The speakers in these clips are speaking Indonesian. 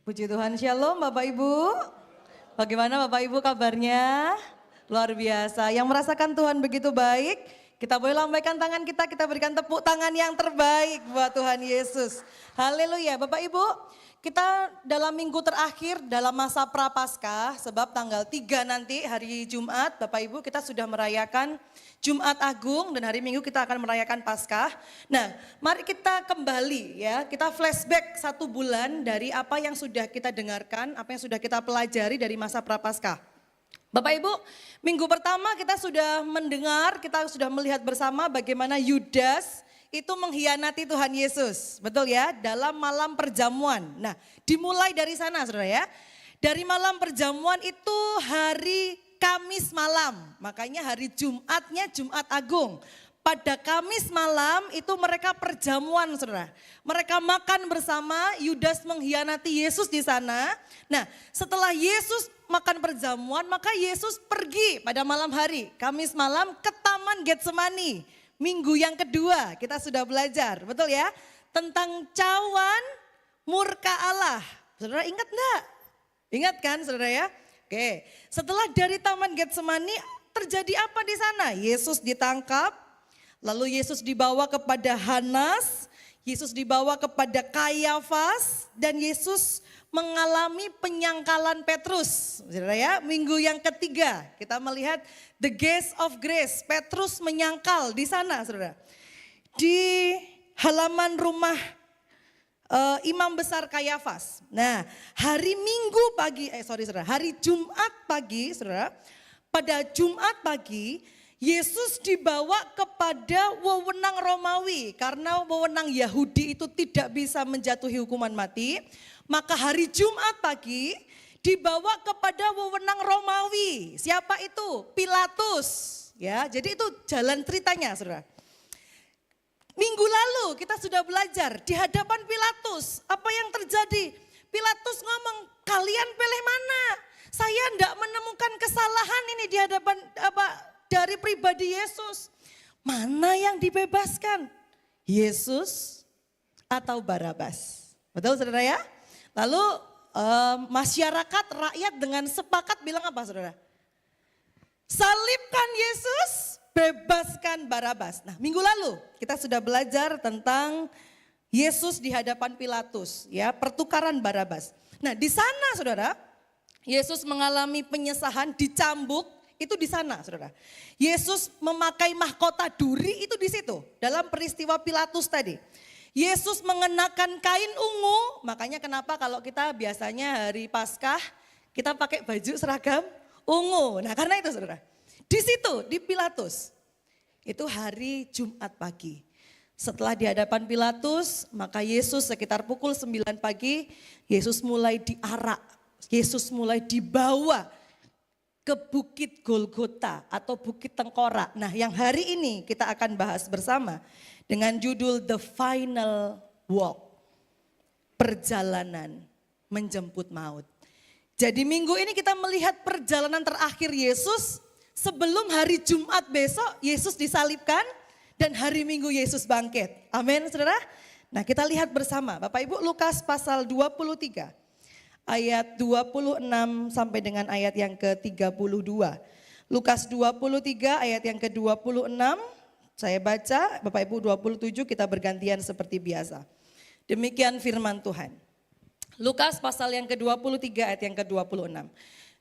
Puji Tuhan, Shalom Bapak Ibu. Bagaimana Bapak Ibu kabarnya? Luar biasa. Yang merasakan Tuhan begitu baik, kita boleh lambaikan tangan kita berikan tepuk tangan yang terbaik buat Tuhan Yesus. Haleluya. Bapak Ibu, kita dalam minggu terakhir dalam masa Prapaskah, sebab tanggal 3 nanti hari Jumat, Bapak Ibu kita sudah merayakan Jumat Agung dan hari Minggu kita akan merayakan Paskah. Nah, mari kita kembali ya, kita flashback 1 bulan dari apa yang sudah kita dengarkan, apa yang sudah kita pelajari dari masa Prapaskah. Bapak Ibu, minggu pertama kita sudah mendengar, kita sudah melihat bersama bagaimana Yudas itu mengkhianati Tuhan Yesus. Betul ya, dalam malam perjamuan. Nah, dimulai dari sana Saudara ya. Dari malam perjamuan itu hari Kamis malam, makanya hari Jumatnya Jumat Agung. Pada Kamis malam itu mereka perjamuan Saudara. Mereka makan bersama, Yudas mengkhianati Yesus di sana. Nah, setelah Yesus makan perjamuan, maka Yesus pergi pada malam hari, Kamis malam ke Taman Getsemani. Minggu yang kedua kita sudah belajar, betul ya? Tentang cawan murka Allah. Saudara ingat enggak? Ingat kan Saudara ya? Oke, setelah dari Taman Getsemani terjadi apa di sana? Yesus ditangkap, lalu Yesus dibawa kepada Hanas, Yesus dibawa kepada Kayafas, dan Yesus mengalami penyangkalan Petrus. Saudara ya, minggu yang ketiga kita melihat the gate of grace. Petrus menyangkal di sana Saudara. Di halaman rumah Imam Besar Kayafas. Nah, hari Minggu pagi, hari Jumat pagi, Saudara, pada Jumat pagi Yesus dibawa kepada wewenang Romawi karena wewenang Yahudi itu tidak bisa menjatuhi hukuman mati. Maka hari Jumat pagi dibawa kepada wewenang Romawi. Siapa itu? Pilatus. Ya, jadi itu jalan ceritanya, Saudara. Minggu lalu kita sudah belajar di hadapan Pilatus. Apa yang terjadi? Pilatus ngomong, kalian pilih mana? Saya tidak menemukan kesalahan ini di hadapan dari pribadi Yesus. Mana yang dibebaskan? Yesus atau Barabas? Betul Saudara ya? Lalu masyarakat, rakyat dengan sepakat bilang apa Saudara? Salibkan Yesus, bebaskan Barabas. Nah, minggu lalu kita sudah belajar tentang Yesus di hadapan Pilatus, ya, pertukaran Barabas. Nah, di sana Saudara, Yesus mengalami penyesahan, dicambuk, itu di sana Saudara. Yesus memakai mahkota duri itu di situ, dalam peristiwa Pilatus tadi. Yesus mengenakan kain ungu, makanya kenapa kalau kita biasanya hari Paskah kita pakai baju seragam ungu. Nah, karena itu Saudara. Di situ, di Pilatus, itu hari Jumat pagi. Setelah di hadapan Pilatus, maka Yesus sekitar pukul 9 pagi, Yesus mulai diarak, Yesus mulai dibawa ke Bukit Golgota atau Bukit Tengkorak. Nah, yang hari ini kita akan bahas bersama dengan judul The Final Walk, perjalanan menjemput maut. Jadi minggu ini kita melihat perjalanan terakhir Yesus. Sebelum hari Jumat besok Yesus disalibkan dan hari Minggu Yesus bangkit. Amin Saudara. Nah, kita lihat bersama Bapak Ibu Lukas pasal 23 ayat 26 sampai dengan ayat yang ke-32. Lukas 23 ayat yang ke-26 saya baca, Bapak Ibu 27 kita bergantian seperti biasa. Demikian firman Tuhan. Lukas pasal yang ke-23 ayat yang ke-26.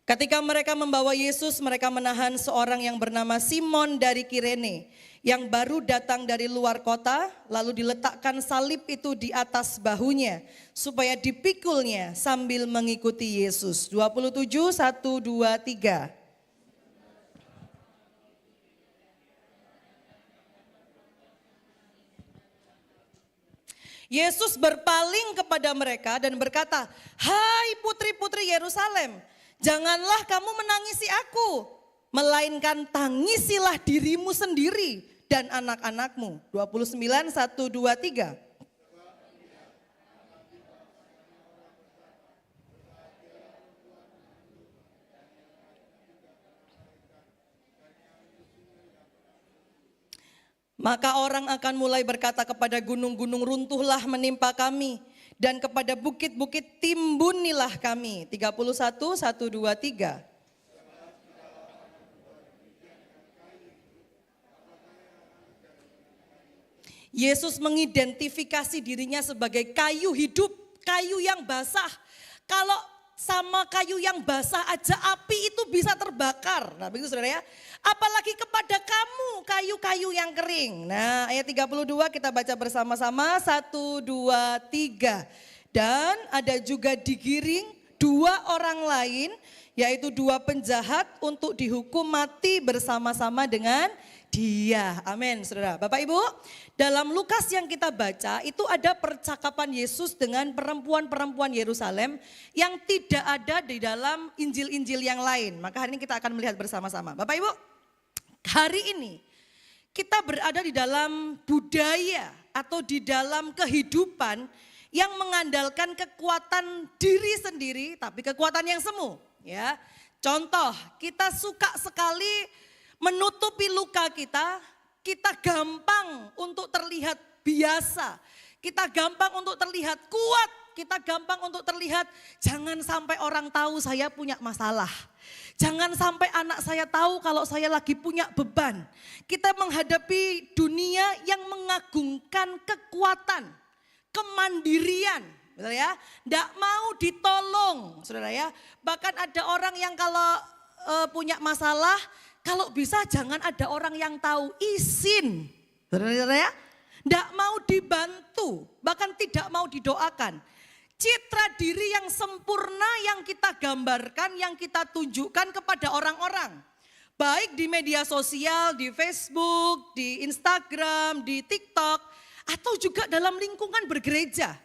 Ketika mereka membawa Yesus, mereka menahan seorang yang bernama Simon dari Kirene, yang baru datang dari luar kota, lalu diletakkan salib itu di atas bahunya, supaya dipikulnya sambil mengikuti Yesus. 27, 1, 2, 3. Yesus berpaling kepada mereka dan berkata, "Hai putri-putri Yerusalem, janganlah kamu menangisi aku, melainkan tangisilah dirimu sendiri dan anak-anakmu." 29, 1, 2, 3. Maka orang akan mulai berkata kepada gunung-gunung, runtuhlah menimpa kami, dan kepada bukit-bukit timbunilah kami. 31, 1, 2, 3. Yesus mengidentifikasi dirinya sebagai kayu hidup, kayu yang basah. Kalau sama kayu yang basah aja api itu bisa terbakar. Nah begitu saudara ya. Apalagi kepada kamu kayu-kayu yang kering. Nah ayat 32 kita baca bersama-sama. 1, 2, 3. Dan ada juga digiring 2 orang lain, yaitu 2 penjahat untuk dihukum mati bersama-sama dengan dia. Amin saudara. Bapak Ibu, dalam Lukas yang kita baca itu ada percakapan Yesus dengan perempuan-perempuan Yerusalem yang tidak ada di dalam Injil-Injil yang lain. Maka hari ini kita akan melihat bersama-sama. Bapak Ibu, hari ini kita berada di dalam budaya atau di dalam kehidupan yang mengandalkan kekuatan diri sendiri tapi kekuatan yang semu. Ya, contoh kita suka sekali menutupi luka kita, kita gampang untuk terlihat biasa, kita gampang untuk terlihat kuat, kita gampang untuk terlihat jangan sampai orang tahu saya punya masalah. Jangan sampai anak saya tahu kalau saya lagi punya beban. Kita menghadapi dunia yang mengagungkan kekuatan, kemandirian. Betul ya? Tidak mau ditolong, saudara ya. Bahkan ada orang yang kalau punya masalah, kalau bisa jangan ada orang yang tahu, izin. Saudara ya, tidak mau dibantu, bahkan tidak mau didoakan. Citra diri yang sempurna yang kita gambarkan, yang kita tunjukkan kepada orang-orang. Baik di media sosial, di Facebook, di Instagram, di TikTok, atau juga dalam lingkungan bergereja.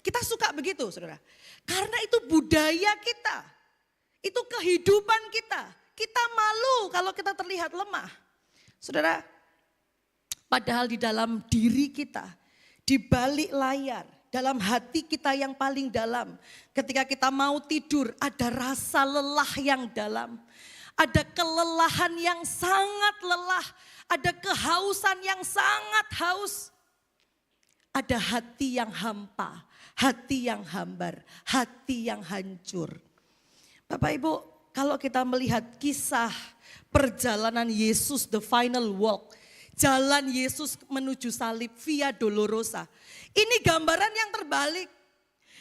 Kita suka begitu saudara. Karena itu budaya kita, itu kehidupan kita. Kita malu kalau kita terlihat lemah. Saudara, padahal di dalam diri kita, di balik layar, dalam hati kita yang paling dalam. Ketika kita mau tidur, ada rasa lelah yang dalam. Ada kelelahan yang sangat lelah. Ada kehausan yang sangat haus. Ada hati yang hampa, hati yang hambar, hati yang hancur. Bapak Ibu, kalau kita melihat kisah perjalanan Yesus, the final walk, jalan Yesus menuju salib via dolorosa. Ini gambaran yang terbalik.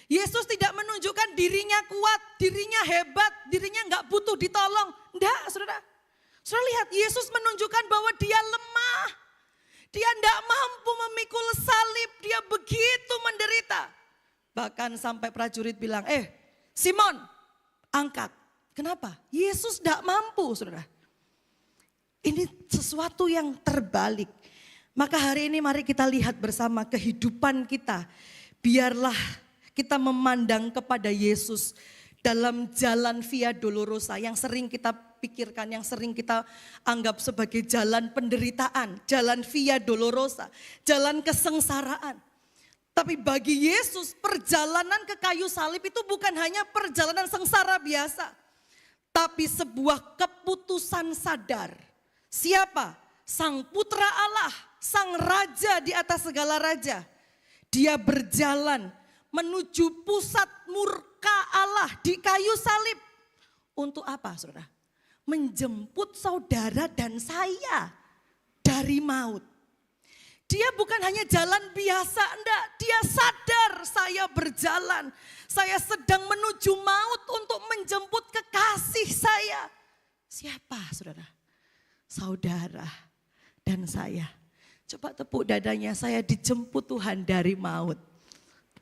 Yesus tidak menunjukkan dirinya kuat, dirinya hebat, dirinya nggak butuh ditolong. Enggak, saudara. Saudara lihat, Yesus menunjukkan bahwa dia lemah. Dia tidak mampu memikul salib, dia begitu menderita. Bahkan sampai prajurit bilang, Simon, angkat. Kenapa? Yesus tidak mampu, saudara. Ini sesuatu yang terbalik. Maka hari ini mari kita lihat bersama kehidupan kita. Biarlah kita memandang kepada Yesus dalam jalan via dolorosa yang sering kita pikirkan, yang sering kita anggap sebagai jalan penderitaan, jalan via dolorosa, jalan kesengsaraan. Tapi bagi Yesus perjalanan ke kayu salib itu bukan hanya perjalanan sengsara biasa. Tapi sebuah keputusan sadar. Siapa? Sang Putra Allah, Sang Raja di atas segala raja. Dia berjalan menuju pusat murka Allah di kayu salib. Untuk apa saudara? Menjemput saudara dan saya dari maut. Dia bukan hanya jalan biasa, enggak. Dia sadar saya berjalan. Saya sedang menuju maut untuk menjemput kekasih saya. Siapa saudara? Saudara dan saya. Coba tepuk dadanya, saya dijemput Tuhan dari maut.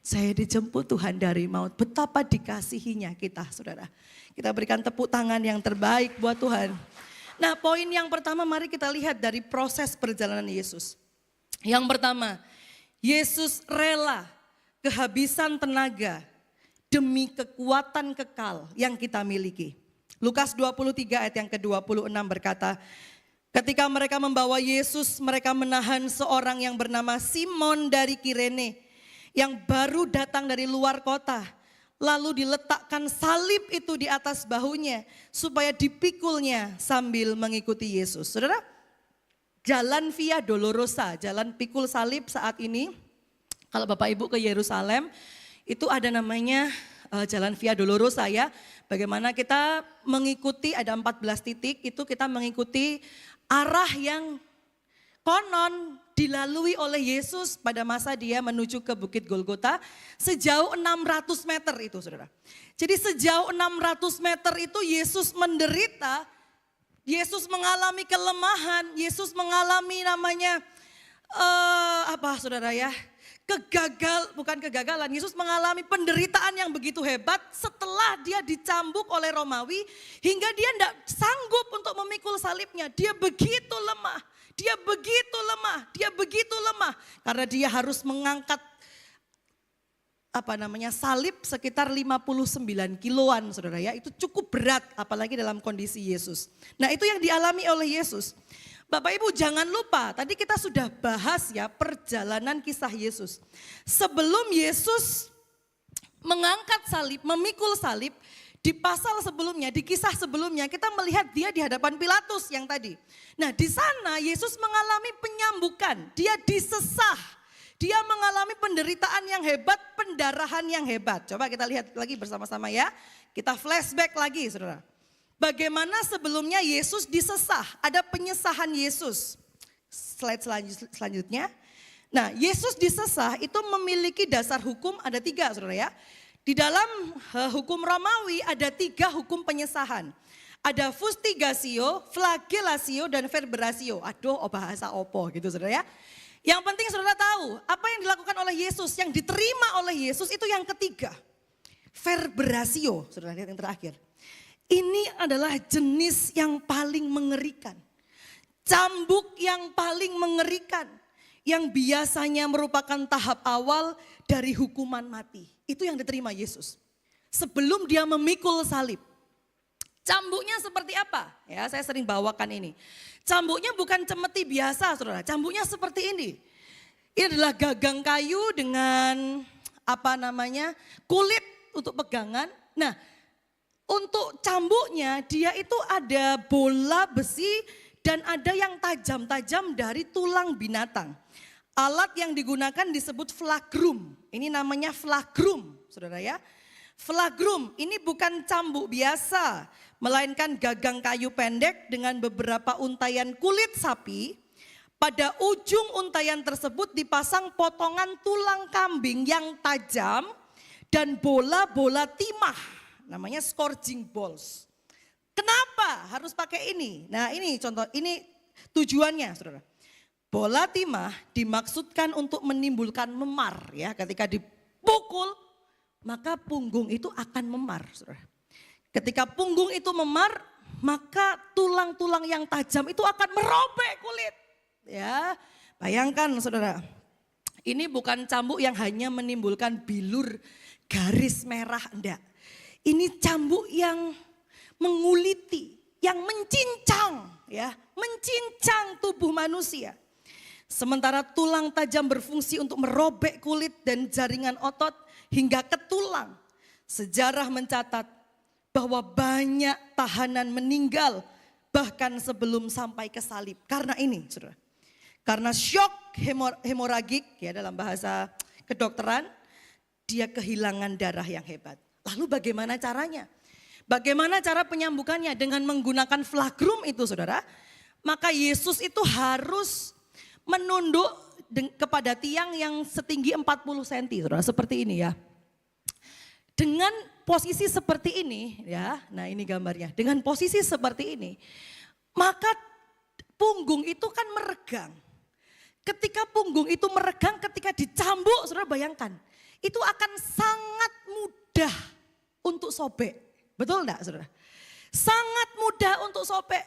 Saya dijemput Tuhan dari maut. Betapa dikasihinya kita saudara. Kita berikan tepuk tangan yang terbaik buat Tuhan. Nah poin yang pertama mari kita lihat dari proses perjalanan Yesus. Yang pertama, Yesus rela kehabisan tenaga demi kekuatan kekal yang kita miliki. Lukas 23 ayat yang ke-26 berkata, ketika mereka membawa Yesus, mereka menahan seorang yang bernama Simon dari Kirene yang baru datang dari luar kota. Lalu diletakkan salib itu di atas bahunya supaya dipikulnya sambil mengikuti Yesus. Saudara, jalan via dolorosa, jalan pikul salib saat ini, kalau Bapak Ibu ke Yerusalem, itu ada namanya Jalan Via Dolorosa ya. Bagaimana kita mengikuti, ada 14 titik, itu kita mengikuti arah yang konon dilalui oleh Yesus pada masa dia menuju ke Bukit Golgota sejauh 600 meter itu saudara. Jadi sejauh 600 meter itu Yesus menderita, Yesus mengalami kelemahan, Yesus mengalami namanya saudara ya, bukan kegagalan, Yesus mengalami penderitaan yang begitu hebat setelah dia dicambuk oleh Romawi hingga dia tidak sanggup untuk memikul salibnya. Dia begitu lemah, dia begitu lemah karena dia harus mengangkat salib sekitar 59 kiloan saudara ya. Itu cukup berat apalagi dalam kondisi Yesus. Nah itu yang dialami oleh Yesus. Bapak Ibu jangan lupa, tadi kita sudah bahas ya perjalanan kisah Yesus. Sebelum Yesus mengangkat salib, memikul salib, di pasal sebelumnya, di kisah sebelumnya kita melihat dia di hadapan Pilatus yang tadi. Nah di sana Yesus mengalami penyambukan, dia disesah, dia mengalami penderitaan yang hebat, pendarahan yang hebat. Coba kita lihat lagi bersama-sama ya, kita flashback lagi saudara. Bagaimana sebelumnya Yesus disesah, ada penyesahan Yesus. Slide selanjutnya. Nah Yesus disesah itu memiliki dasar hukum ada 3 saudara ya. Di dalam hukum Romawi ada 3 hukum penyesahan. Ada fustigatio, flagellatio, dan verberatio. Aduh bahasa opo gitu saudara ya. Yang penting saudara tahu apa yang dilakukan oleh Yesus, yang diterima oleh Yesus itu yang ketiga. Verberatio, saudara lihat yang terakhir. Ini adalah jenis yang paling mengerikan. Cambuk yang paling mengerikan. Yang biasanya merupakan tahap awal dari hukuman mati. Itu yang diterima Yesus. Sebelum dia memikul salib. Cambuknya seperti apa? Ya, saya sering bawakan ini. Cambuknya bukan cemeti biasa saudara. Cambuknya seperti ini. Ini adalah gagang kayu dengan kulit untuk pegangan. Nah, untuk cambuknya dia itu ada bola besi dan ada yang tajam-tajam dari tulang binatang. Alat yang digunakan disebut flagrum. Ini namanya flagrum, saudara ya. Flagrum ini bukan cambuk biasa, melainkan gagang kayu pendek dengan beberapa untayan kulit sapi. Pada ujung untayan tersebut dipasang potongan tulang kambing yang tajam dan bola-bola timah. Namanya scourging balls. Kenapa harus pakai ini? Nah ini contoh, ini tujuannya saudara. Bola timah dimaksudkan untuk menimbulkan memar ya. Ketika dipukul maka punggung itu akan memar saudara. Ketika punggung itu memar maka tulang-tulang yang tajam itu akan merobek kulit. Ya bayangkan saudara. Ini bukan cambuk yang hanya menimbulkan bilur garis merah, enggak. Ini cambuk yang menguliti, yang mencincang ya, mencincang tubuh manusia. Sementara tulang tajam berfungsi untuk merobek kulit dan jaringan otot hingga ke tulang. Sejarah mencatat bahwa banyak tahanan meninggal bahkan sebelum sampai ke salib. Karena ini saudara, karena syok hemoragik ya dalam bahasa kedokteran, dia kehilangan darah yang hebat. Lalu bagaimana caranya? Bagaimana cara penyambukannya? Dengan menggunakan flagrum itu saudara. Maka Yesus itu harus menunduk kepada tiang yang setinggi 40 cm saudara. Seperti ini ya. Dengan posisi seperti ini ya. Nah ini gambarnya. Dengan posisi seperti ini. Maka punggung itu kan meregang. Ketika punggung itu meregang ketika dicambuk saudara bayangkan. Itu akan sangat mudah untuk sobek. Betul enggak saudara? Sangat mudah untuk sobek.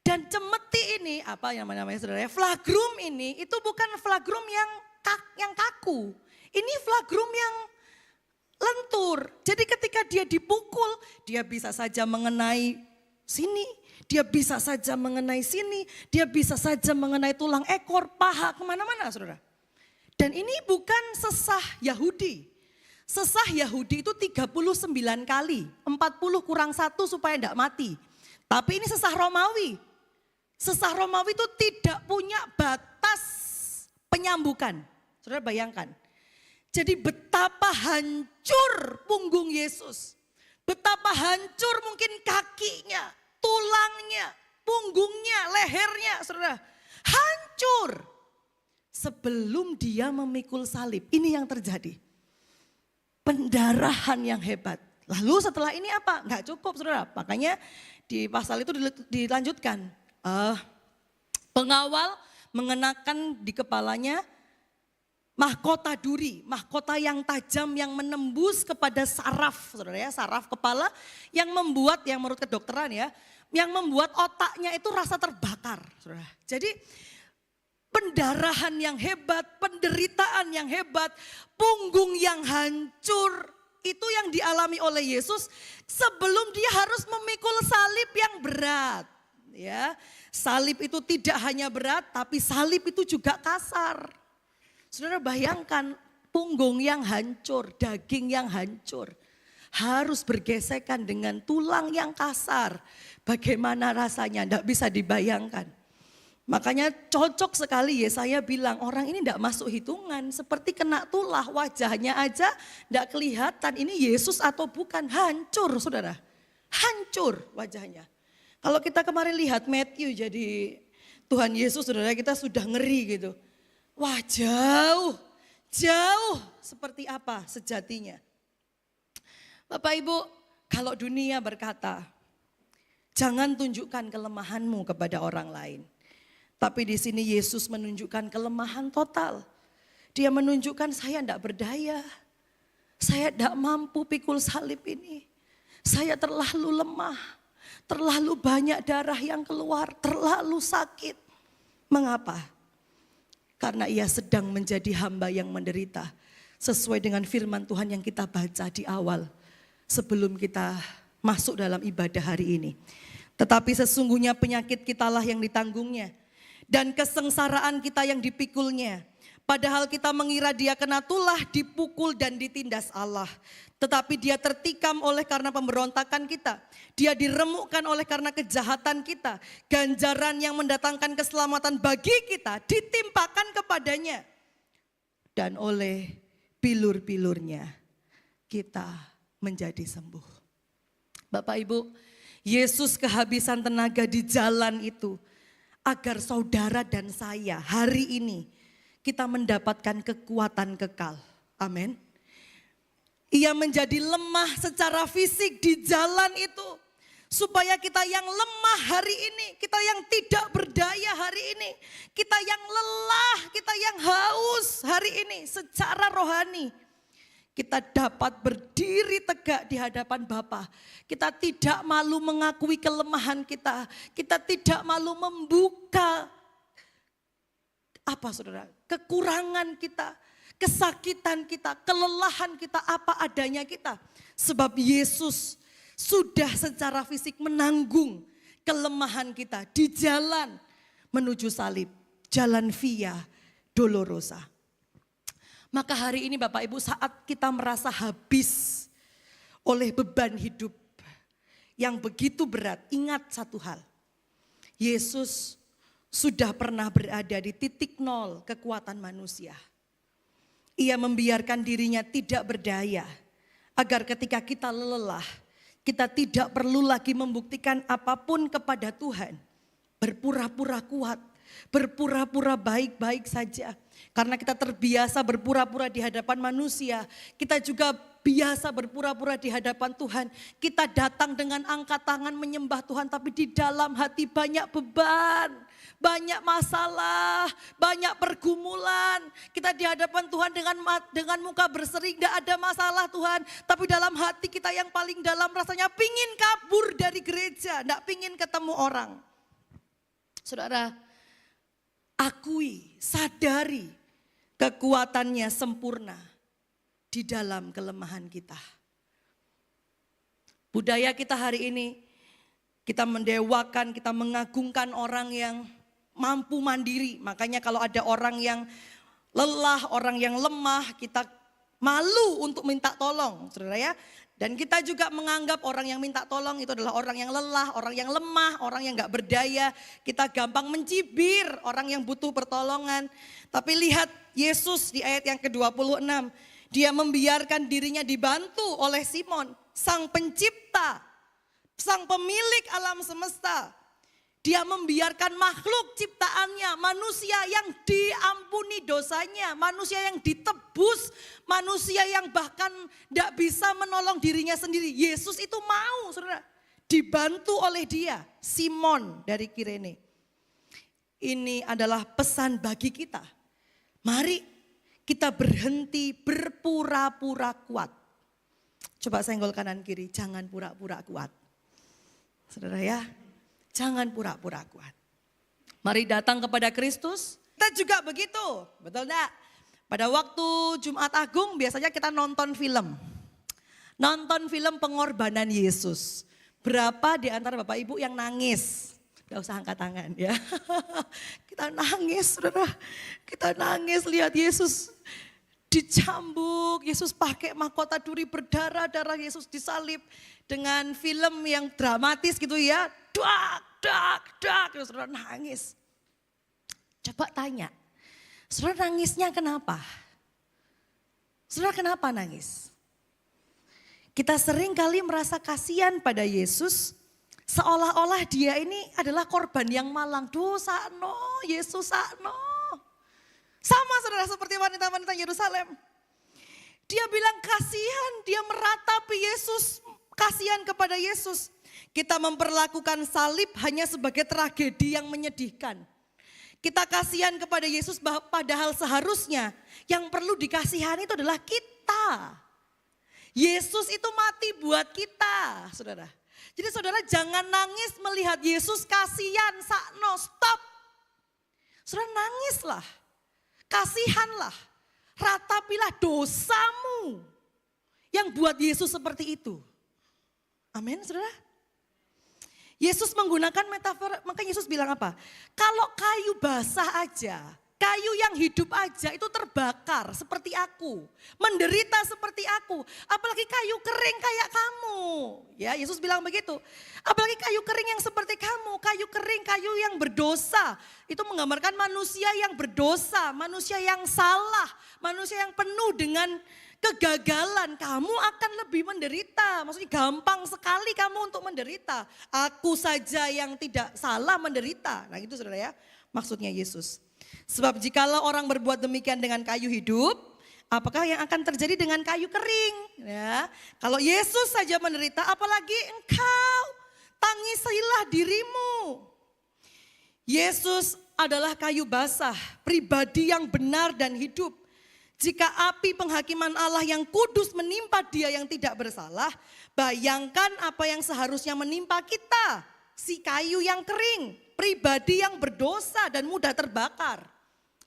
Dan cemeti ini, apa yang namanya saudara? Flagrum ini, itu bukan flagrum yang kaku. Ini flagrum yang lentur. Jadi ketika dia dipukul, dia bisa saja mengenai sini. Dia bisa saja mengenai sini. Dia bisa saja mengenai tulang ekor, paha, kemana-mana saudara. Dan ini bukan sesah Yahudi. Sesah Yahudi itu 39 kali, 40 kurang 1 supaya tidak mati. Tapi ini sesah Romawi. Sesah Romawi itu tidak punya batas penyambukan. Saudara bayangkan. Jadi betapa hancur punggung Yesus. Betapa hancur mungkin kakinya, tulangnya, punggungnya, lehernya, saudara. Hancur. Sebelum dia memikul salib, ini yang terjadi. Pendarahan yang hebat. Lalu setelah ini apa? Enggak cukup, saudara. Makanya di pasal itu dilanjutkan. Pengawal mengenakan di kepalanya mahkota duri, mahkota yang tajam yang menembus kepada saraf, saudara ya, saraf kepala yang membuat, yang menurut kedokteran ya, yang membuat otaknya itu rasa terbakar, saudara. Jadi pendarahan yang hebat, penderitaan yang hebat, punggung yang hancur, itu yang dialami oleh Yesus sebelum dia harus memikul salib yang berat. Ya, salib itu tidak hanya berat, tapi salib itu juga kasar. Saudara bayangkan punggung yang hancur, daging yang hancur. Harus bergesekan dengan tulang yang kasar. Bagaimana rasanya, tidak bisa dibayangkan. Makanya cocok sekali Yesaya bilang orang ini tidak masuk hitungan. Seperti kena tulah, wajahnya aja tidak kelihatan ini Yesus atau bukan. Hancur saudara, hancur wajahnya. Kalau kita kemarin lihat Matthew jadi Tuhan Yesus saudara, kita sudah ngeri gitu. Wah jauh, jauh seperti apa sejatinya. Bapak Ibu, kalau dunia berkata, jangan tunjukkan kelemahanmu kepada orang lain. Tapi di sini Yesus menunjukkan kelemahan total. Dia menunjukkan saya tidak berdaya. Saya tidak mampu pikul salib ini. Saya terlalu lemah. Terlalu banyak darah yang keluar. Terlalu sakit. Mengapa? Karena ia sedang menjadi hamba yang menderita. Sesuai dengan firman Tuhan yang kita baca di awal. Sebelum kita masuk dalam ibadah hari ini. Tetapi sesungguhnya penyakit kitalah yang ditanggungnya. Dan kesengsaraan kita yang dipikulnya. Padahal kita mengira dia kena tulah, dipukul dan ditindas Allah. Tetapi dia tertikam oleh karena pemberontakan kita. Dia diremukkan oleh karena kejahatan kita. Ganjaran yang mendatangkan keselamatan bagi kita ditimpakan kepadanya. Dan oleh pilur-pilurnya kita menjadi sembuh. Bapak Ibu, Yesus kehabisan tenaga di jalan itu. Agar saudara dan saya hari ini kita mendapatkan kekuatan kekal. Amin. Ia menjadi lemah secara fisik di jalan itu. Supaya kita yang lemah hari ini, kita yang tidak berdaya hari ini, kita yang lelah, kita yang haus hari ini secara rohani. Kita dapat berdiri tegak di hadapan Bapa. Kita tidak malu mengakui kelemahan kita. Kita tidak malu membuka saudara? Kekurangan kita, kesakitan kita, kelelahan kita, apa adanya kita. Sebab Yesus sudah secara fisik menanggung kelemahan kita di jalan menuju salib. Jalan Via Dolorosa. Maka hari ini Bapak Ibu saat kita merasa habis oleh beban hidup yang begitu berat, ingat satu hal. Yesus sudah pernah berada di titik nol kekuatan manusia. Ia membiarkan dirinya tidak berdaya agar ketika kita lelah, kita tidak perlu lagi membuktikan apapun kepada Tuhan. Berpura-pura kuat, berpura-pura baik-baik saja. Karena kita terbiasa berpura-pura di hadapan manusia, kita juga biasa berpura-pura di hadapan Tuhan. Kita datang dengan angkat tangan menyembah Tuhan, tapi di dalam hati banyak beban, banyak masalah, banyak pergumulan. Kita di hadapan Tuhan dengan muka berseri, tidak ada masalah Tuhan. Tapi dalam hati kita yang paling dalam rasanya pingin kabur dari gereja, tidak pingin ketemu orang. Saudara, akui, sadari kekuatannya sempurna di dalam kelemahan kita. Budaya kita hari ini, kita mendewakan, kita mengagungkan orang yang mampu mandiri. Makanya kalau ada orang yang lelah, orang yang lemah, kita malu untuk minta tolong, saudara ya. Dan kita juga menganggap orang yang minta tolong itu adalah orang yang lelah, orang yang lemah, orang yang gak berdaya. Kita gampang mencibir orang yang butuh pertolongan. Tapi lihat Yesus di ayat yang ke-26. Dia membiarkan dirinya dibantu oleh Simon, sang pencipta, sang pemilik alam semesta. Dia membiarkan makhluk ciptaannya, manusia yang diampuni dosanya, manusia yang ditebus, manusia yang bahkan tidak bisa menolong dirinya sendiri. Yesus itu mau, saudara, dibantu oleh dia, Simon dari Kirene. Ini adalah pesan bagi kita. Mari kita berhenti berpura-pura kuat. Coba senggol kanan kiri, jangan pura-pura kuat. Saudara ya, jangan pura-pura kuat. Mari datang kepada Kristus. Kita juga begitu, betul enggak? Pada waktu Jumat Agung biasanya kita nonton film. Nonton film pengorbanan Yesus. Berapa di antara Bapak Ibu yang nangis? Gak usah angkat tangan ya. Kita nangis, saudara. Kita nangis lihat Yesus dicambuk. Yesus pakai mahkota duri berdarah-darah. Yesus disalib dengan film yang dramatis gitu ya. Dak, dak, dak. Saudara nangis. Coba tanya. Saudara nangisnya kenapa? Saudara kenapa nangis? Kita sering kali merasa kasihan pada Yesus. Seolah-olah dia ini adalah korban yang malang. Dosa no, Yesus no. Sama saudara seperti wanita-wanita Yerusalem. Dia bilang kasihan, dia meratapi Yesus, kasihan kepada Yesus. Kita memperlakukan salib hanya sebagai tragedi yang menyedihkan. Kita kasihan kepada Yesus padahal seharusnya yang perlu dikasihani itu adalah kita. Yesus itu mati buat kita, saudara. Jadi saudara jangan nangis melihat Yesus kasihan, sakno, stop. Saudara nangislah, kasihanlah, ratapilah dosamu yang buat Yesus seperti itu. Amin saudara. Yesus menggunakan metafor, makanya Yesus bilang apa? Kalau kayu basah aja, kayu yang hidup aja itu terbakar seperti aku. Menderita seperti aku. Apalagi kayu kering kayak kamu. Ya Yesus bilang begitu. Apalagi kayu kering yang seperti kamu. Kayu kering, kayu yang berdosa. Itu menggambarkan manusia yang berdosa. Manusia yang salah. Manusia yang penuh dengan kegagalan. Kamu akan lebih menderita. Maksudnya gampang sekali kamu untuk menderita. Aku saja yang tidak salah menderita. Nah itu saudara ya. Maksudnya Yesus. Sebab jikalau orang berbuat demikian dengan kayu hidup, apakah yang akan terjadi dengan kayu kering? Ya, kalau Yesus saja menderita, apalagi engkau, tangisilah dirimu. Yesus adalah kayu basah, pribadi yang benar dan hidup. Jika api penghakiman Allah yang kudus menimpa dia yang tidak bersalah, bayangkan apa yang seharusnya menimpa kita, si kayu yang kering, pribadi yang berdosa dan mudah terbakar.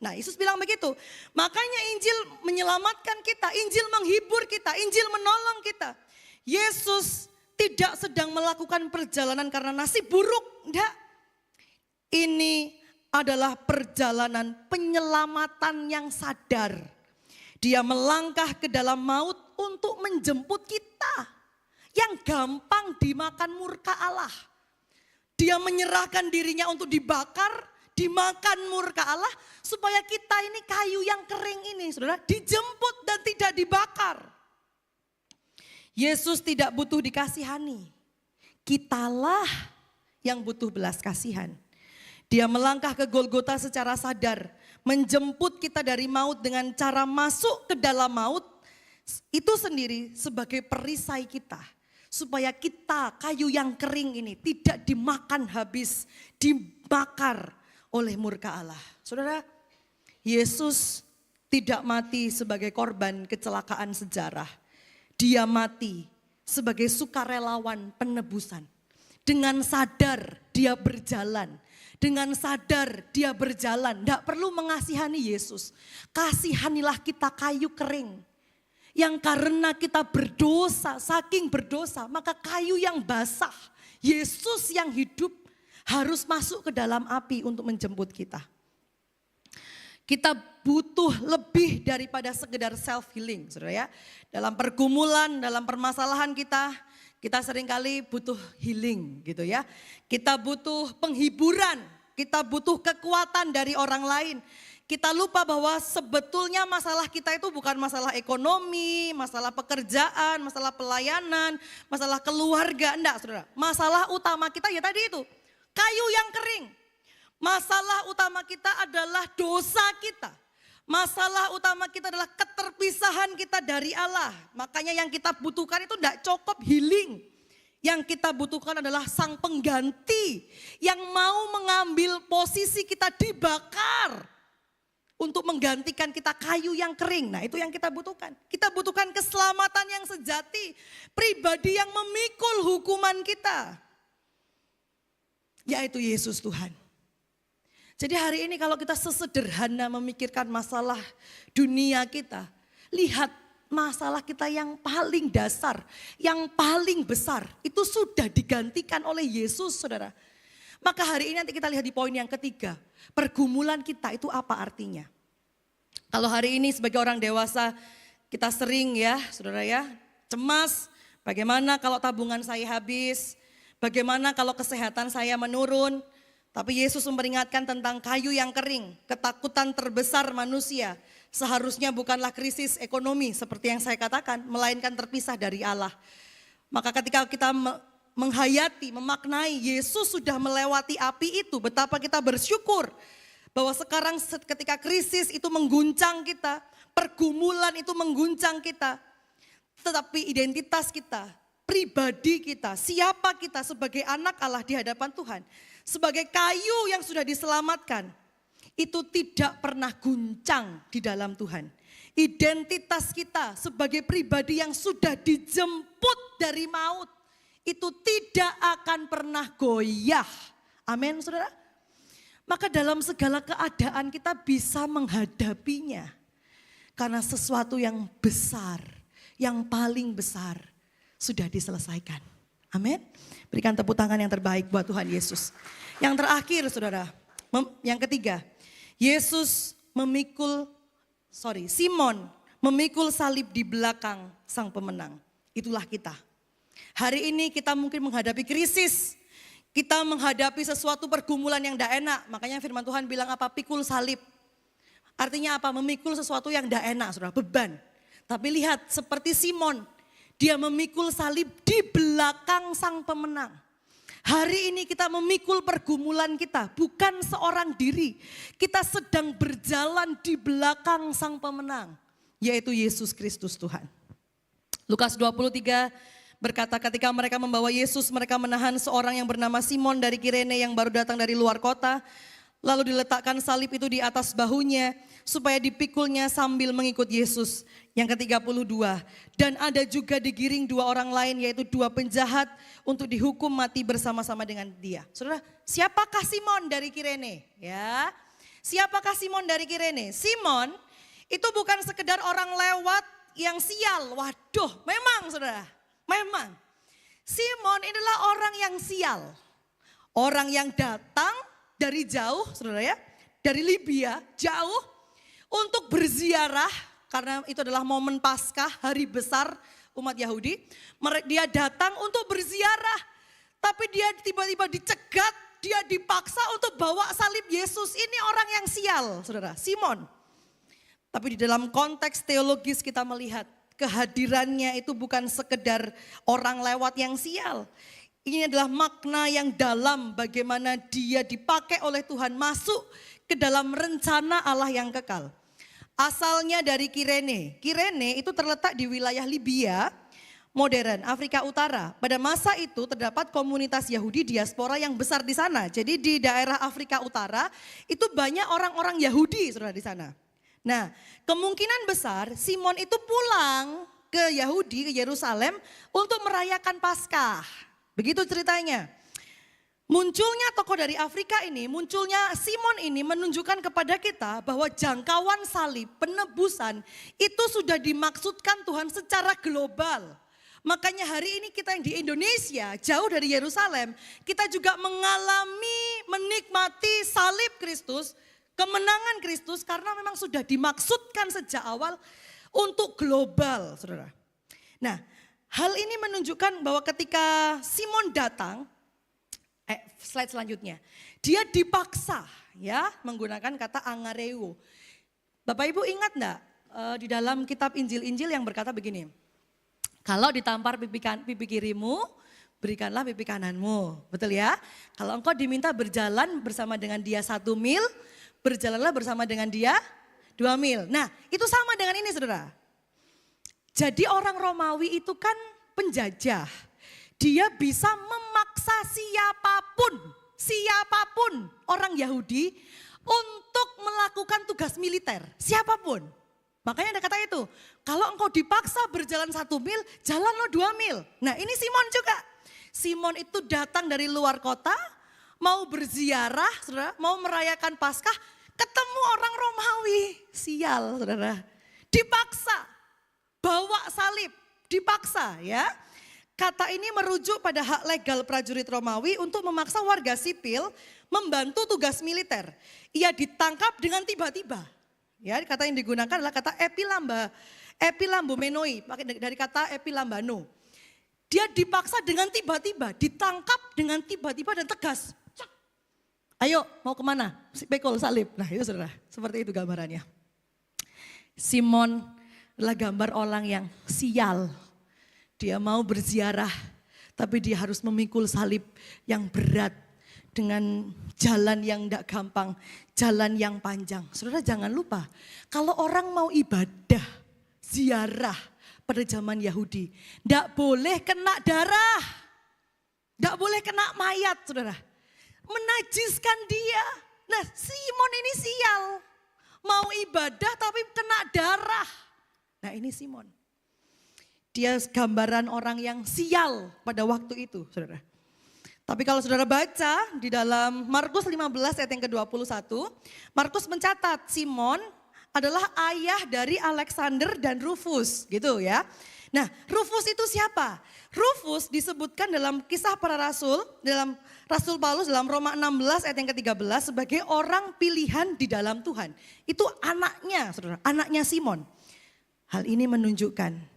Nah Yesus bilang begitu, makanya Injil menyelamatkan kita, Injil menghibur kita, Injil menolong kita. Yesus tidak sedang melakukan perjalanan karena nasib buruk, enggak. Ini adalah perjalanan penyelamatan yang sadar. Dia melangkah ke dalam maut untuk menjemput kita yang gampang dimakan murka Allah. Dia menyerahkan dirinya untuk dibakar, dimakan murka Allah supaya kita ini kayu yang kering ini saudara dijemput dan tidak dibakar. Yesus tidak butuh dikasihani. Kitalah yang butuh belas kasihan. Dia melangkah ke Golgota secara sadar, menjemput kita dari maut dengan cara masuk ke dalam maut itu sendiri sebagai perisai kita. Supaya kita kayu yang kering ini tidak dimakan habis, dibakar oleh murka Allah. Saudara, Yesus tidak mati sebagai korban kecelakaan sejarah. Dia mati sebagai sukarelawan penebusan. Dengan sadar dia berjalan. Dengan sadar dia berjalan. Tidak perlu mengasihani Yesus. Kasihanilah kita kayu kering. Yang karena kita berdosa, saking berdosa, maka kayu yang basah, Yesus yang hidup harus masuk ke dalam api untuk menjemput kita. Kita butuh lebih daripada sekedar self healing, saudara ya. Dalam pergumulan, dalam permasalahan kita seringkali butuh healing gitu ya. Kita butuh penghiburan, kita butuh kekuatan dari orang lain. kita lupa bahwa sebetulnya masalah kita itu bukan masalah ekonomi, masalah pekerjaan, masalah pelayanan, masalah keluarga. Enggak, saudara. Masalah utama kita ya tadi itu, kayu yang kering. Masalah utama kita adalah dosa kita. Masalah utama kita adalah keterpisahan kita dari Allah. Makanya yang kita butuhkan itu enggak cukup healing. Yang kita butuhkan adalah sang pengganti yang mau mengambil posisi kita dibakar untuk menggantikan kita kayu yang kering. Nah, itu yang kita butuhkan. Kita butuhkan keselamatan yang sejati, pribadi yang memikul hukuman kita, yaitu Yesus Tuhan. Jadi hari ini kalau kita sesederhana memikirkan masalah dunia kita, lihat masalah kita yang paling dasar, yang paling besar, itu sudah digantikan oleh Yesus, saudara. Maka hari ini nanti kita lihat di poin yang ketiga, pergumulan kita itu apa artinya. Kalau hari ini sebagai orang dewasa, kita sering ya, saudara ya, cemas, bagaimana kalau tabungan saya habis, bagaimana kalau kesehatan saya menurun. Tapi Yesus memperingatkan tentang kayu yang kering, ketakutan terbesar manusia. Seharusnya bukanlah krisis ekonomi seperti yang saya katakan, melainkan terpisah dari Allah. Maka ketika kita menghayati, memaknai Yesus sudah melewati api itu, betapa kita bersyukur bahwa sekarang ketika krisis itu mengguncang kita, pergumulan itu mengguncang kita, tetapi identitas kita, pribadi kita, siapa kita sebagai anak Allah di hadapan Tuhan, sebagai kayu yang sudah diselamatkan, itu tidak pernah guncang di dalam Tuhan. Identitas kita sebagai pribadi yang sudah dijemput dari maut, itu tidak akan pernah goyah. Amin, saudara. Maka dalam segala keadaan kita bisa menghadapinya. Karena sesuatu yang besar, yang paling besar sudah diselesaikan. Amin. Berikan tepuk tangan yang terbaik buat Tuhan Yesus. Yang terakhir, saudara, yang ketiga, Simon memikul salib di belakang sang pemenang. Itulah kita. Hari ini kita mungkin menghadapi krisis. Kita menghadapi sesuatu pergumulan yang tidak enak. Makanya firman Tuhan bilang apa? Pikul salib. Artinya apa? Memikul sesuatu yang tidak enak, saudara, beban. Tapi lihat seperti Simon, dia memikul salib di belakang sang pemenang. Hari ini kita memikul pergumulan kita, bukan seorang diri. Kita sedang berjalan di belakang sang pemenang, yaitu Yesus Kristus Tuhan. Lukas 23 berkata ketika mereka membawa Yesus, mereka menahan seorang yang bernama Simon dari Kirene yang baru datang dari luar kota. Lalu diletakkan salib itu di atas bahunya supaya dipikulnya sambil mengikut Yesus. Yang ke-32, dan ada juga digiring dua orang lain yaitu dua penjahat untuk dihukum mati bersama-sama dengan dia. Saudara, siapakah Simon dari Kirene? Ya, siapakah Simon dari Kirene? Simon itu bukan sekedar orang lewat yang sial. Waduh, memang saudara, memang. Simon inilah orang yang sial. Orang yang datang dari jauh, saudara ya, dari Libya, jauh untuk berziarah. Karena itu adalah momen Paskah, hari besar umat Yahudi. Dia datang untuk berziarah. Tapi dia tiba-tiba dicegat, dia dipaksa untuk bawa salib Yesus. Ini orang yang sial, saudara, Simon. Tapi di dalam konteks teologis kita melihat kehadirannya itu bukan sekedar orang lewat yang sial. Ini adalah makna yang dalam bagaimana dia dipakai oleh Tuhan masuk ke dalam rencana Allah yang kekal. Asalnya dari Kirene. Kirene itu terletak di wilayah Libya modern, Afrika Utara. Pada masa itu terdapat komunitas Yahudi diaspora yang besar di sana. Jadi di daerah Afrika Utara itu banyak orang-orang Yahudi, saudara, di sana. Nah, kemungkinan besar Simon itu pulang ke Yahudi, ke Yerusalem untuk merayakan Paskah. Begitu ceritanya. Munculnya tokoh dari Afrika ini, munculnya Simon ini menunjukkan kepada kita bahwa jangkauan salib, penebusan itu sudah dimaksudkan Tuhan secara global. Makanya hari ini kita yang di Indonesia, jauh dari Yerusalem, kita juga menikmati salib Kristus, kemenangan Kristus karena memang sudah dimaksudkan sejak awal untuk global, saudara. Nah, hal ini menunjukkan bahwa ketika Simon datang, slide selanjutnya. Dia dipaksa ya menggunakan kata angareo. Bapak Ibu ingat enggak di dalam kitab Injil-Injil yang berkata begini, kalau ditampar pipi kirimu, berikanlah pipi kananmu. Betul ya? Kalau engkau diminta berjalan bersama dengan dia 1 mil, berjalanlah bersama dengan dia 2 mil. Nah itu sama dengan ini saudara. Jadi orang Romawi itu kan penjajah. Dia bisa memaksa siapapun orang Yahudi untuk melakukan tugas militer. Siapapun. Makanya ada kata itu, kalau engkau dipaksa berjalan 1 mil, jalan lo 2 mil. Nah ini Simon juga. Simon itu datang dari luar kota, mau berziarah, saudara, mau merayakan Paskah, ketemu orang Romawi. Sial, saudara. Dipaksa, bawa salib, dipaksa ya. Kata ini merujuk pada hak legal prajurit Romawi untuk memaksa warga sipil membantu tugas militer. Ia ditangkap dengan tiba-tiba. Ya, kata yang digunakan adalah kata epilambomenoi, pakai dari kata epilambano. Dia dipaksa dengan tiba-tiba, ditangkap dengan tiba-tiba dan tegas. Cak. Ayo, mau kemana? Pikul salib. Nah itu saudara, seperti itu gambarannya. Simon adalah gambar orang yang sial. Dia mau berziarah, tapi dia harus memikul salib yang berat. Dengan jalan yang tidak gampang, jalan yang panjang. Saudara jangan lupa, kalau orang mau ibadah, ziarah pada zaman Yahudi, tidak boleh kena darah, tidak boleh kena mayat saudara. Menajiskan dia. Nah Simon ini sial, mau ibadah tapi kena darah. Nah ini Simon. Dia gambaran orang yang sial pada waktu itu saudara. Tapi kalau saudara baca di dalam Markus 15 ayat yang ke-21, Markus mencatat Simon adalah ayah dari Alexander dan Rufus gitu ya. Nah Rufus itu siapa? Rufus disebutkan dalam Kisah Para Rasul, dalam Rasul Paulus dalam Roma 16 ayat yang ke-13 sebagai orang pilihan di dalam Tuhan. Itu anaknya saudara, anaknya Simon. Hal ini menunjukkan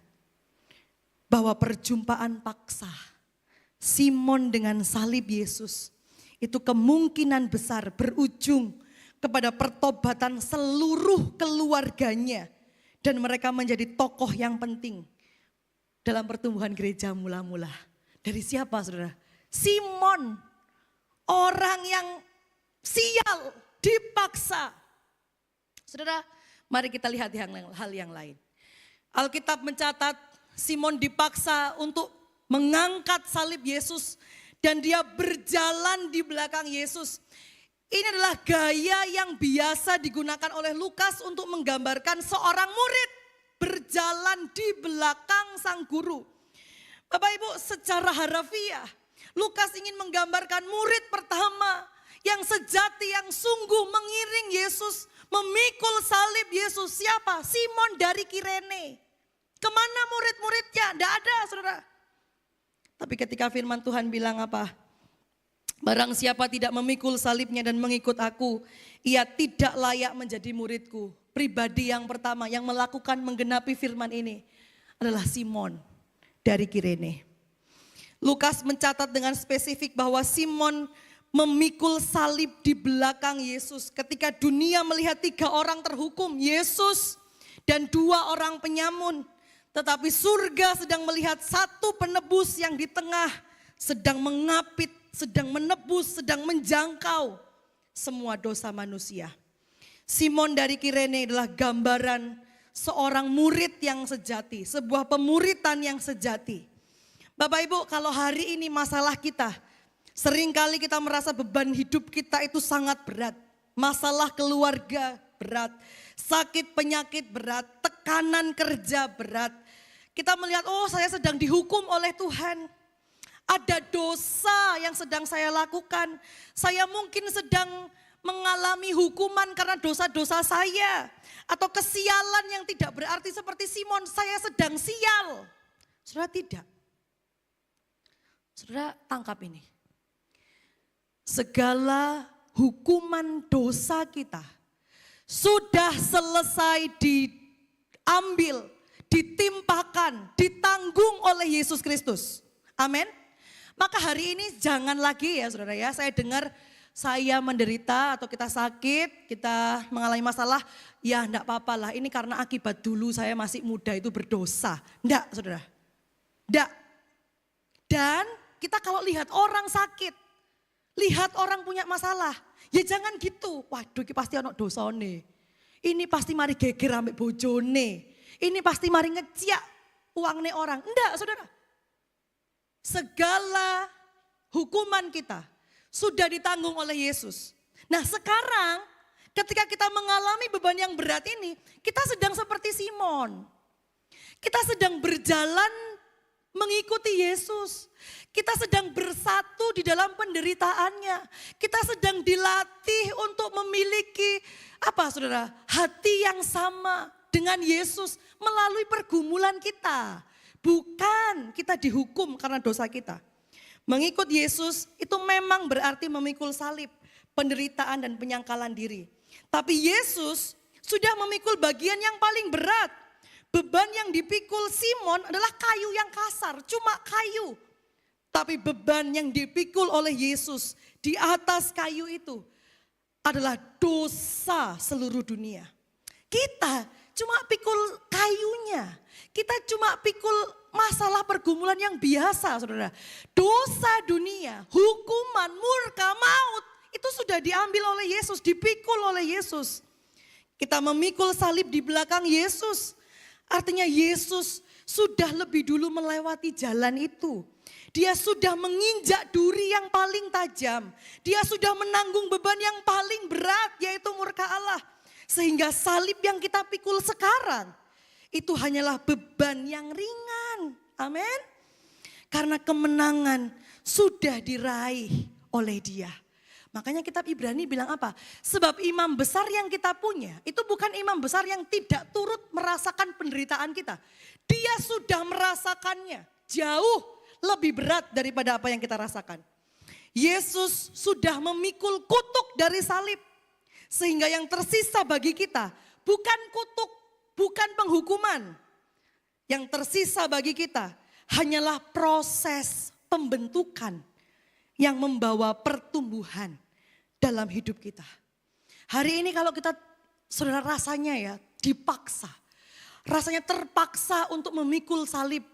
bahwa perjumpaan paksa Simon dengan salib Yesus itu kemungkinan besar berujung kepada pertobatan seluruh keluarganya dan mereka menjadi tokoh yang penting dalam pertumbuhan gereja mula-mula. Dari siapa saudara? Simon, orang yang sial, dipaksa. Saudara, mari kita lihat hal yang lain. Alkitab mencatat Simon dipaksa untuk mengangkat salib Yesus dan dia berjalan di belakang Yesus. Ini adalah gaya yang biasa digunakan oleh Lukas untuk menggambarkan seorang murid berjalan di belakang sang guru. Bapak Ibu, secara harafiah Lukas ingin menggambarkan murid pertama yang sejati, yang sungguh mengiring Yesus, memikul salib Yesus. Siapa? Simon dari Kirene. Kemana murid-muridnya? Tidak ada saudara. Tapi ketika firman Tuhan bilang apa? Barang siapa tidak memikul salibnya dan mengikut aku, ia tidak layak menjadi muridku. Pribadi yang pertama yang melakukan menggenapi firman ini adalah Simon dari Kirene. Lukas mencatat dengan spesifik bahwa Simon memikul salib di belakang Yesus. Ketika dunia melihat 3 orang terhukum, Yesus dan 2 orang penyamun. Tetapi surga sedang melihat 1 penebus yang di tengah sedang mengapit, sedang menebus, sedang menjangkau semua dosa manusia. Simon dari Kirene adalah gambaran seorang murid yang sejati, sebuah pemuritan yang sejati. Bapak Ibu, kalau hari ini masalah kita, seringkali kita merasa beban hidup kita itu sangat berat. Masalah keluarga berat, sakit penyakit berat, tekanan kerja berat. Kita melihat, oh saya sedang dihukum oleh Tuhan. Ada dosa yang sedang saya lakukan. Saya mungkin sedang mengalami hukuman karena dosa-dosa saya. Atau kesialan yang tidak berarti seperti Simon, saya sedang sial. Saudara tidak. Saudara tangkap ini. Segala hukuman dosa kita sudah selesai diambil, ditimpakan, ditanggung oleh Yesus Kristus. Amin. Maka hari ini jangan lagi ya saudara ya, saya dengar saya menderita atau kita sakit, kita mengalami masalah, ya enggak apa-apa lah. Ini karena akibat dulu saya masih muda itu berdosa. Enggak, saudara. Enggak. Dan kita kalau lihat orang sakit, lihat orang punya masalah, ya jangan gitu. Waduh, ini pasti ada dosane. Ini pasti mari geger ambek bojone. Ini pasti mari ngeciak uangnya orang. Enggak, saudara. Segala hukuman kita sudah ditanggung oleh Yesus. Nah sekarang ketika kita mengalami beban yang berat ini, kita sedang seperti Simon. Kita sedang berjalan mengikuti Yesus. Kita sedang bersatu di dalam penderitaannya. Kita sedang dilatih untuk memiliki apa saudara? Hati yang sama dengan Yesus melalui pergumulan kita. Bukan kita dihukum karena dosa kita. Mengikut Yesus itu memang berarti memikul salib, penderitaan dan penyangkalan diri. Tapi Yesus sudah memikul bagian yang paling berat. Beban yang dipikul Simon adalah kayu yang kasar, cuma kayu. Tapi beban yang dipikul oleh Yesus di atas kayu itu adalah dosa seluruh dunia. Kita cuma pikul kayunya. Kita cuma pikul masalah pergumulan yang biasa, saudara. Dosa dunia, hukuman, murka, maut, itu sudah diambil oleh Yesus, dipikul oleh Yesus. Kita memikul salib di belakang Yesus. Artinya Yesus sudah lebih dulu melewati jalan itu. Dia sudah menginjak duri yang paling tajam. Dia sudah menanggung beban yang paling berat, yaitu murka Allah. Sehingga salib yang kita pikul sekarang, itu hanyalah beban yang ringan. Amin. Karena kemenangan sudah diraih oleh Dia. Makanya kitab Ibrani bilang apa? Sebab imam besar yang kita punya, itu bukan imam besar yang tidak turut merasakan penderitaan kita. Dia sudah merasakannya jauh lebih berat daripada apa yang kita rasakan. Yesus sudah memikul kutuk dari salib. Sehingga yang tersisa bagi kita bukan kutuk, bukan penghukuman. Yang tersisa bagi kita hanyalah proses pembentukan yang membawa pertumbuhan dalam hidup kita. Hari ini kalau kita, saudara, rasanya ya dipaksa. Rasanya terpaksa untuk memikul salib.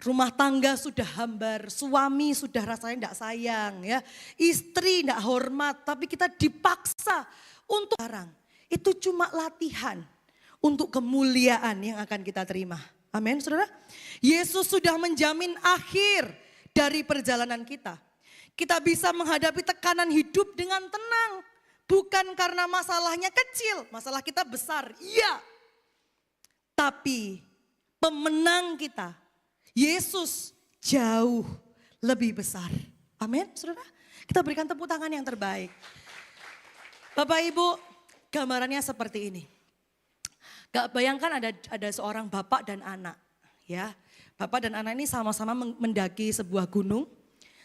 Rumah tangga sudah hambar, suami sudah rasanya tidak sayang, ya, istri tidak hormat, tapi kita dipaksa untuk sekarang. Itu cuma latihan untuk kemuliaan yang akan kita terima. Amin, saudara. Yesus sudah menjamin akhir dari perjalanan kita. Kita bisa menghadapi tekanan hidup dengan tenang. Bukan karena masalahnya kecil, masalah kita besar, iya. Tapi pemenang kita, Yesus jauh lebih besar. Amin, saudara. Kita berikan tepuk tangan yang terbaik. Bapak Ibu, gambarannya seperti ini. Gak bayangkan ada seorang bapak dan anak. Ya, bapak dan anak ini sama-sama mendaki sebuah gunung.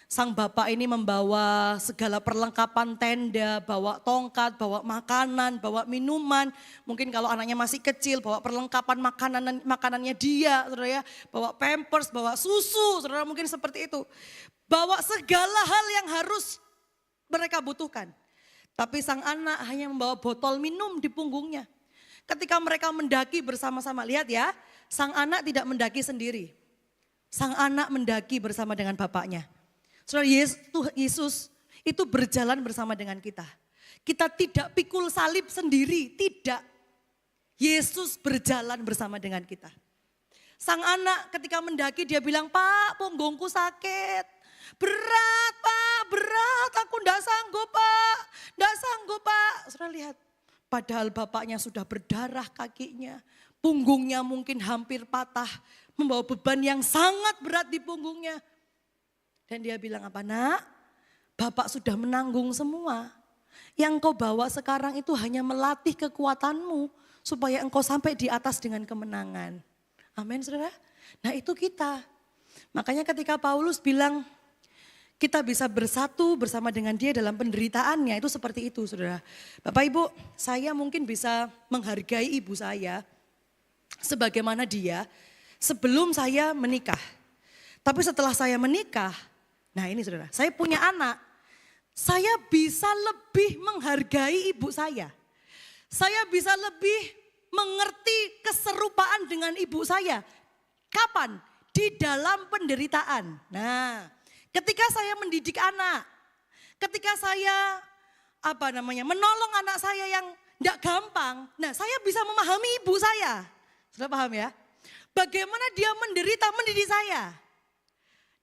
Sang bapak ini membawa segala perlengkapan tenda, bawa tongkat, bawa makanan, bawa minuman. Mungkin kalau anaknya masih kecil, bawa perlengkapan makanannya dia, saudara ya. Bawa pampers, bawa susu, saudara mungkin seperti itu. Bawa segala hal yang harus mereka butuhkan. Tapi sang anak hanya membawa botol minum di punggungnya. Ketika mereka mendaki bersama-sama, lihat ya, sang anak tidak mendaki sendiri. Sang anak mendaki bersama dengan bapaknya. Saudara, Yesus itu berjalan bersama dengan kita. Kita tidak pikul salib sendiri, tidak. Yesus berjalan bersama dengan kita. Sang anak ketika mendaki dia bilang, "Pak, punggungku sakit. Berat Pak, berat, aku enggak sanggup Pak, enggak sanggup Pak." Saudara lihat, padahal bapaknya sudah berdarah kakinya. Punggungnya mungkin hampir patah, membawa beban yang sangat berat di punggungnya. Dan dia bilang apa, "Nak, Bapak sudah menanggung semua. Yang kau bawa sekarang itu hanya melatih kekuatanmu supaya engkau sampai di atas dengan kemenangan." Amin, saudara. Nah itu kita. Makanya ketika Paulus bilang kita bisa bersatu bersama dengan dia dalam penderitaannya, itu seperti itu, saudara. Bapak Ibu, saya mungkin bisa menghargai ibu saya sebagaimana dia sebelum saya menikah. Tapi setelah saya menikah, nah ini saudara, saya punya anak. saya bisa lebih menghargai ibu saya. Saya bisa lebih mengerti keserupaan dengan ibu saya. Kapan? Di dalam penderitaan. Nah, ketika saya mendidik anak, ketika saya menolong anak saya yang tidak gampang, nah saya bisa memahami ibu saya. Sudah paham ya? Bagaimana dia menderita mendidik saya.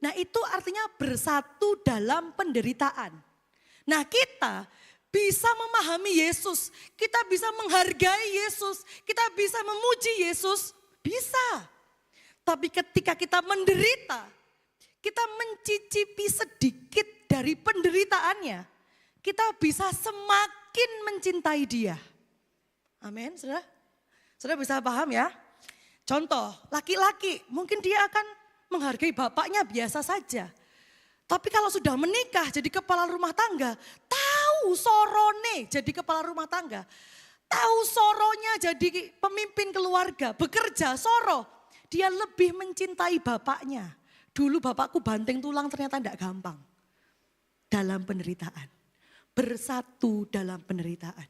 Nah itu artinya bersatu dalam penderitaan. Nah kita bisa memahami Yesus, kita bisa menghargai Yesus, kita bisa memuji Yesus, bisa. Tapi ketika kita menderita, kita mencicipi sedikit dari penderitaannya, kita bisa semakin mencintai dia. Amin, saudara? Saudara bisa paham ya? Contoh, laki-laki mungkin dia akan menghargai bapaknya biasa saja. Tapi kalau sudah menikah jadi kepala rumah tangga, tahu sorone jadi kepala rumah tangga. Tahu soronya jadi pemimpin keluarga, bekerja soro. Dia lebih mencintai bapaknya. Dulu bapakku banting tulang ternyata tidak gampang. Dalam penderitaan. Bersatu dalam penderitaan.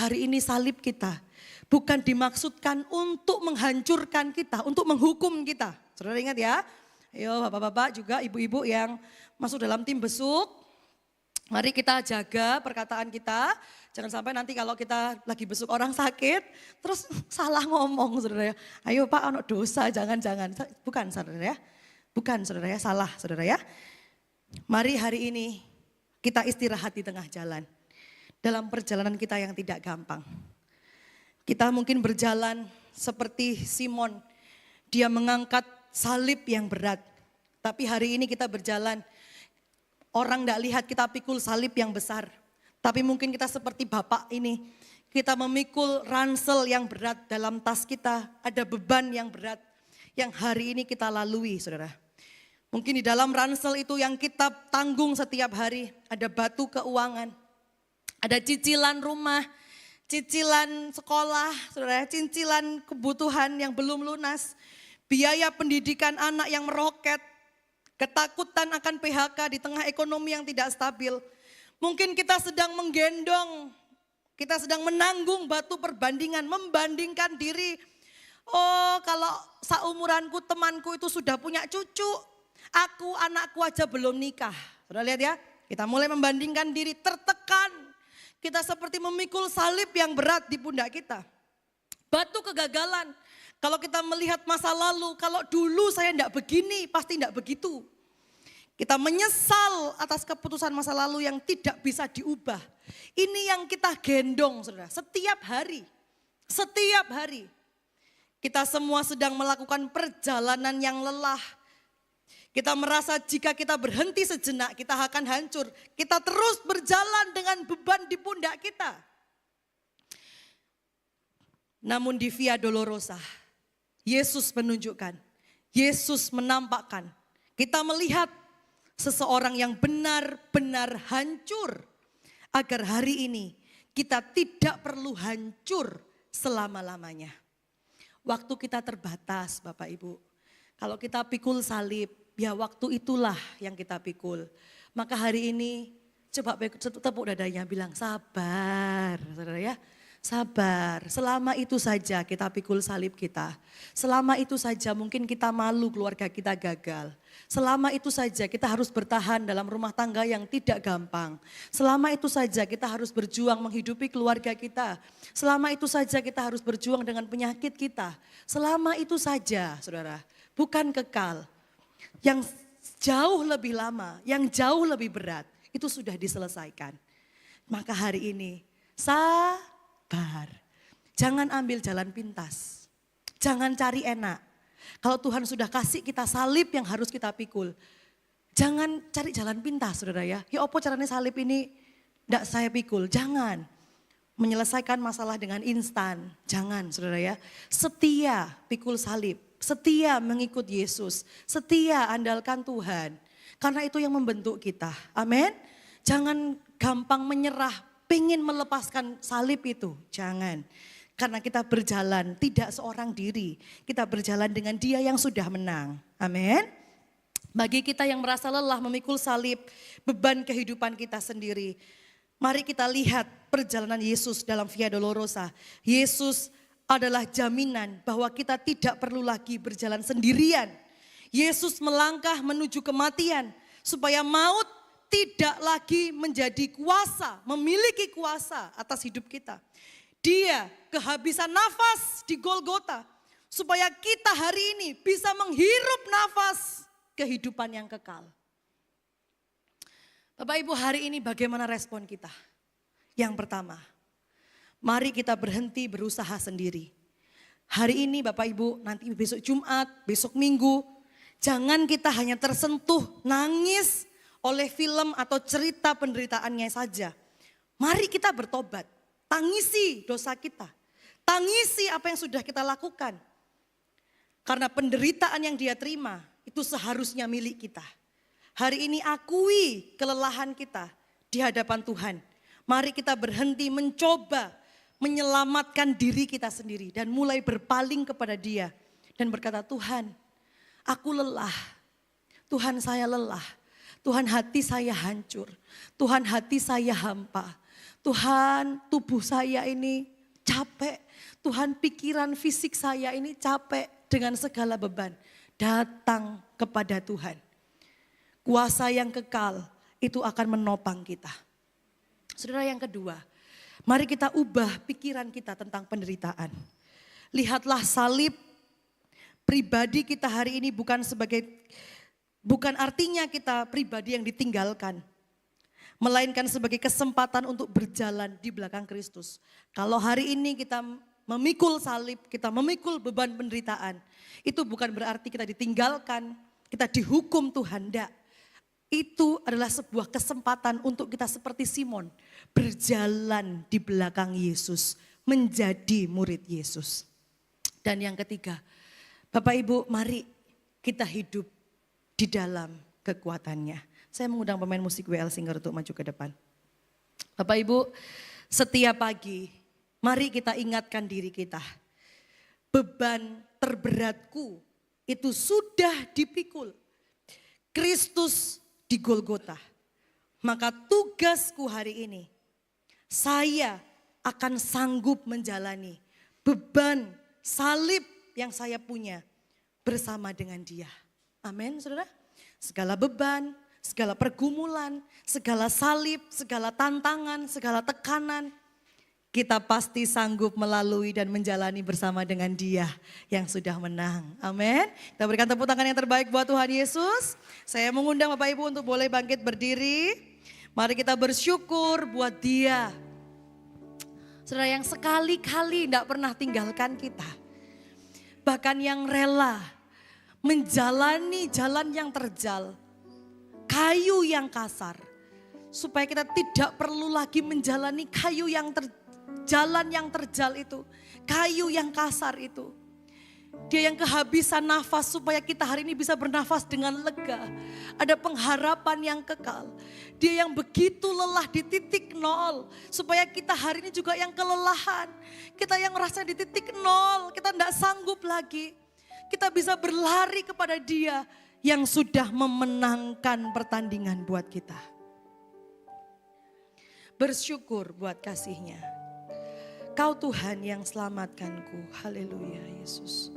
Hari ini salib kita bukan dimaksudkan untuk menghancurkan kita, untuk menghukum kita. Saudara ingat ya? Ayo bapak-bapak juga ibu-ibu yang masuk dalam tim besuk. Mari kita jaga perkataan kita. Jangan sampai nanti kalau kita lagi besuk orang sakit, terus salah ngomong saudara ya. Ayo Pak, ono dosa, jangan-jangan. Bukan saudara ya. Bukan saudara ya, salah saudara ya. Mari hari ini kita istirahat di tengah jalan. Dalam perjalanan kita yang tidak gampang. Kita mungkin berjalan seperti Simon. Dia mengangkat salib yang berat. Tapi hari ini kita berjalan, orang tidak lihat kita pikul salib yang besar. Tapi mungkin kita seperti Bapak ini, kita memikul ransel yang berat dalam tas kita. Ada beban yang berat yang hari ini kita lalui saudara. Mungkin di dalam ransel itu yang kita tanggung setiap hari, ada batu keuangan, ada cicilan rumah, cicilan sekolah, saudara, cicilan kebutuhan yang belum lunas, biaya pendidikan anak yang meroket, ketakutan akan PHK di tengah ekonomi yang tidak stabil. Mungkin kita sedang menggendong, kita sedang menanggung batu perbandingan, membandingkan diri. Oh kalau seumuranku temanku itu sudah punya cucu, aku anakku aja belum nikah. Sudah lihat ya, kita mulai membandingkan diri, tertekan. Kita seperti memikul salib yang berat di pundak kita. Batu kegagalan, kalau kita melihat masa lalu, kalau dulu saya tidak begini, pasti tidak begitu. Kita menyesal atas keputusan masa lalu yang tidak bisa diubah. Ini yang kita gendong saudara, setiap hari. Setiap hari. Kita semua sedang melakukan perjalanan yang lelah. Kita merasa jika kita berhenti sejenak kita akan hancur. Kita terus berjalan dengan beban di pundak kita. Namun di Via Dolorosa, Yesus menunjukkan, Yesus menampakkan. Kita melihat seseorang yang benar-benar hancur. Agar hari ini kita tidak perlu hancur selama-lamanya. Waktu kita terbatas Bapak Ibu. Kalau kita pikul salib, ya waktu itulah yang kita pikul. Maka hari ini coba tepuk dadanya bilang sabar saudara ya. Sabar, selama itu saja kita pikul salib kita. Selama itu saja mungkin kita malu keluarga kita gagal. Selama itu saja kita harus bertahan dalam rumah tangga yang tidak gampang. Selama itu saja kita harus berjuang menghidupi keluarga kita. Selama itu saja kita harus berjuang dengan penyakit kita. Selama itu saja saudara, bukan kekal. Yang jauh lebih lama, yang jauh lebih berat itu sudah diselesaikan. Maka hari ini sabar. Jangan ambil jalan pintas. Jangan cari enak. Kalau Tuhan sudah kasih kita salib yang harus kita pikul. Jangan cari jalan pintas saudara ya. Ya apa caranya salib ini tidak saya pikul. Jangan. Menyelesaikan masalah dengan instan. Jangan saudara ya. Setia pikul salib. Setia mengikut Yesus. Setia andalkan Tuhan. Karena itu yang membentuk kita. Amin. Jangan gampang menyerah. Pengen melepaskan salib itu. Jangan. Karena kita berjalan tidak seorang diri. Kita berjalan dengan Dia yang sudah menang. Amin. Bagi kita yang merasa lelah memikul salib, beban kehidupan kita sendiri. Mari kita lihat perjalanan Yesus dalam Via Dolorosa. Yesus adalah jaminan bahwa kita tidak perlu lagi berjalan sendirian. Yesus melangkah menuju kematian supaya maut tidak lagi menjadi kuasa, memiliki kuasa atas hidup kita. Dia kehabisan nafas di Golgota supaya kita hari ini bisa menghirup nafas kehidupan yang kekal. Bapak Ibu, hari ini bagaimana respon kita? Yang pertama, mari kita berhenti berusaha sendiri. Hari ini Bapak Ibu, nanti besok Jumat, besok Minggu, jangan kita hanya tersentuh, nangis oleh film atau cerita penderitaannya saja. Mari kita bertobat, tangisi dosa kita, tangisi apa yang sudah kita lakukan. Karena penderitaan yang dia terima, itu seharusnya milik kita. Hari ini akui kelelahan kita di hadapan Tuhan. Mari kita berhenti mencoba menyelamatkan diri kita sendiri dan mulai berpaling kepada Dia dan berkata, Tuhan, aku lelah. Tuhan, saya lelah. Tuhan, hati saya hancur. Tuhan, hati saya hampa. Tuhan, tubuh saya ini capek. Tuhan, pikiran fisik saya ini capek dengan segala beban. Datang kepada Tuhan. Kuasa yang kekal itu akan menopang kita. Saudara, yang kedua, mari kita ubah pikiran kita tentang penderitaan. Lihatlah salib pribadi kita hari ini bukan artinya kita pribadi yang ditinggalkan. Melainkan sebagai kesempatan untuk berjalan di belakang Kristus. Kalau hari ini kita memikul salib, kita memikul beban penderitaan. Itu bukan berarti kita ditinggalkan, kita dihukum Tuhan, enggak. Itu adalah sebuah kesempatan untuk kita seperti Simon. Berjalan di belakang Yesus, menjadi murid Yesus. Dan yang ketiga, Bapak Ibu, mari kita hidup di dalam kekuatannya. Saya mengundang pemain musik WL Singer untuk maju ke depan. Bapak Ibu, setiap pagi mari kita ingatkan diri kita. Beban terberatku itu sudah dipikul Kristus di Golgota. Maka tugasku hari ini, saya akan sanggup menjalani beban salib yang saya punya bersama dengan Dia. Amin, saudara. Segala beban, segala pergumulan, segala salib, segala tantangan, segala tekanan, kita pasti sanggup melalui dan menjalani bersama dengan Dia yang sudah menang. Amin. Kita berikan tepuk tangan yang terbaik buat Tuhan Yesus. Saya mengundang Bapak Ibu untuk boleh bangkit berdiri. Mari kita bersyukur buat Dia. Saudara, yang sekali-kali tidak pernah tinggalkan kita. Bahkan yang rela menjalani jalan yang terjal, kayu yang kasar. Supaya kita tidak perlu lagi menjalani jalan yang terjal itu, kayu yang kasar itu. Dia yang kehabisan nafas supaya kita hari ini bisa bernafas dengan lega. Ada pengharapan yang kekal. Dia yang begitu lelah di titik nol supaya kita hari ini juga yang kelelahan. Kita yang merasa di titik nol, kita tidak sanggup lagi. Kita bisa berlari kepada Dia yang sudah memenangkan pertandingan buat kita. Bersyukur buat kasih-Nya. Kau Tuhan yang selamatkanku. Haleluya Yesus.